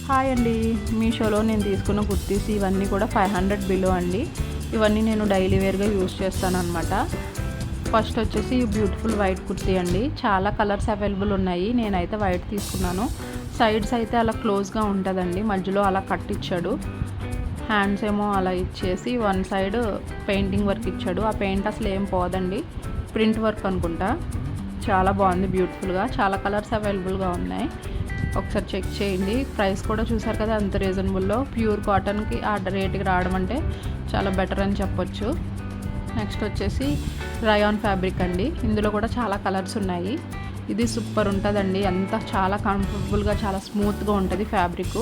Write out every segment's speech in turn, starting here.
Hi అండి, మీషోలో నేను తీసుకున్న కుర్తీస్ ఇవన్నీ కూడా 500 బిలో అండి. ఇవన్నీ నేను డైలీ వేర్గా యూజ్ చేస్తాను అనమాట. ఫస్ట్ వచ్చేసి బ్యూటిఫుల్ వైట్ కుర్తీ అండి. చాలా కలర్స్ అవైలబుల్ ఉన్నాయి. నేనైతే వైట్ తీసుకున్నాను. సైడ్స్ అయితే అలా క్లోజ్గా ఉంటుందండి, మధ్యలో అలా కట్ ఇచ్చాడు. హ్యాండ్స్ ఏమో అలా ఇచ్చేసి వన్ సైడ్ పెయింటింగ్ వర్క్ ఇచ్చాడు. ఆ పెయింట్ అసలు ఏం పోదండి, ప్రింట్ వర్క్ అనుకుంటా. చాలా బాగుంది, బ్యూటిఫుల్గా. చాలా కలర్స్ అవైలబుల్గా ఉన్నాయి, ఒకసారి చెక్ చేయండి. ప్రైస్ కూడా చూసారు కదా, అంత రీజనబుల్లో. ప్యూర్ కాటన్కి ఆ రేట్కి రావడం అంటే చాలా బెటర్ అని చెప్పొచ్చు. నెక్స్ట్ వచ్చేసి రయాన్ ఫ్యాబ్రిక్ అండి. ఇందులో కూడా చాలా కలర్స్ ఉన్నాయి. ఇది సూపర్ ఉంటుందండి, అంతా చాలా కంఫర్టబుల్గా, చాలా స్మూత్గా ఉంటుంది ఫ్యాబ్రిక్.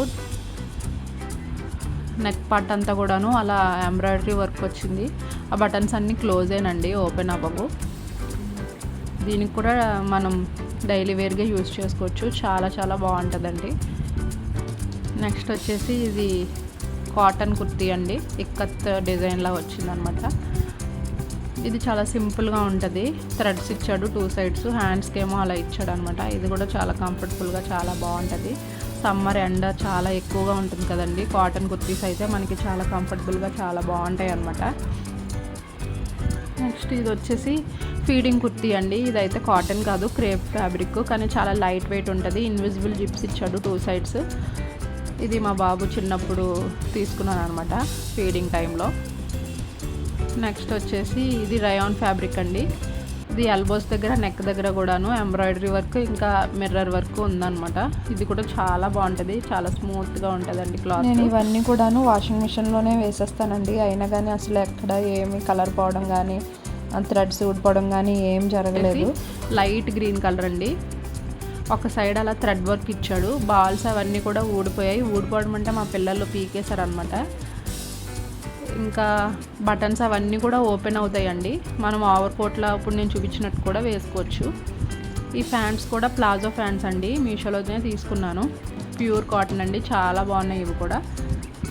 నెక్ పార్ట్ అంతా కూడాను అలా ఎంబ్రాయిడరీ వర్క్ వచ్చింది. ఆ బటన్స్ అన్నీ క్లోజ్ అయినండి, ఓపెన్ అవ్వవు. దీనికి కూడా మనం డైలీ వేర్గా యూజ్ చేసుకోవచ్చు. చాలా చాలా బాగుంటుందండి. నెక్స్ట్ వచ్చేసి ఇది కాటన్ కుర్తీ అండి, ఇక్కత్ డిజైన్లా వచ్చిందనమాట. ఇది చాలా సింపుల్గా ఉంటుంది. థ్రెడ్స్ ఇచ్చాడు 2 సైడ్స్, హ్యాండ్స్కి ఏమో అలా ఇచ్చాడు అనమాట. ఇది కూడా చాలా కంఫర్టబుల్గా చాలా బాగుంటుంది. సమ్మర్ ఎండ చాలా ఎక్కువగా ఉంటుంది కదండి, కాటన్ కుర్తీస్ అయితే మనకి చాలా కంఫర్టబుల్గా చాలా బాగుంటాయి అనమాట. నెక్స్ట్ ఇది వచ్చేసి ఫీడింగ్ కుర్తీ అండి. ఇదైతే కాటన్ కాదు, క్రేప్ ఫ్యాబ్రిక్, కానీ చాలా లైట్ వెయిట్ ఉంటుంది. ఇన్విజిబుల్ జిప్స్ ఇచ్చాడు 2 సైడ్స్. ఇది మా బాబు చిన్నప్పుడు తీసుకున్నాను అనమాట, ఫీడింగ్ టైంలో. నెక్స్ట్ వచ్చేసి ఇది రయాన్ ఫ్యాబ్రిక్ అండి. ఇది ఎల్బోస్ దగ్గర, నెక్ దగ్గర కూడాను ఎంబ్రాయిడరీ వర్క్, ఇంకా మిర్రర్ వర్క్ ఉందన్నమాట. ఇది కూడా చాలా బాగుంటుంది, చాలా స్మూత్గా ఉంటుందండి క్లాత్. నేను ఇవన్నీ కూడాను వాషింగ్ మిషన్లోనే వేసేస్తానండి. అయినా కానీ అసలు ఎక్కడ ఏమి కలర్ పోవడం కానీ, థ్రెడ్స్ ఊడిపోవడం కానీ ఏం జరగలేదు. లైట్ గ్రీన్ కలర్ అండి. ఒక సైడ్ అలా థ్రెడ్ వర్క్ ఇచ్చాడు. బాల్స్ అవన్నీ కూడా ఊడిపోయాయి. ఊడిపోవడం అంటే మా పిల్లలు పీకేశారనమాట. ఇంకా బటన్స్ అవన్నీ కూడా ఓపెన్ అవుతాయండి. మనం ఓవర్ కోట్లో ఇప్పుడు నేను చూపించినట్టు కూడా వేసుకోవచ్చు. ఈ ఫ్యాంట్స్ కూడా ప్లాజో ఫ్యాంట్స్ అండి, మీషోలోనే తీసుకున్నాను. ప్యూర్ కాటన్ అండి, చాలా బాగున్నాయి ఇవి కూడా.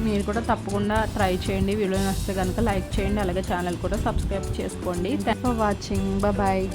మీరు కూడా తప్పకుండా ట్రై చేయండి. వీడియో నచ్చితే కనుక లైక్ చేయండి, అలాగే ఛానల్ కూడా సబ్స్క్రైబ్ చేసుకోండి. Thanks for watching, bye.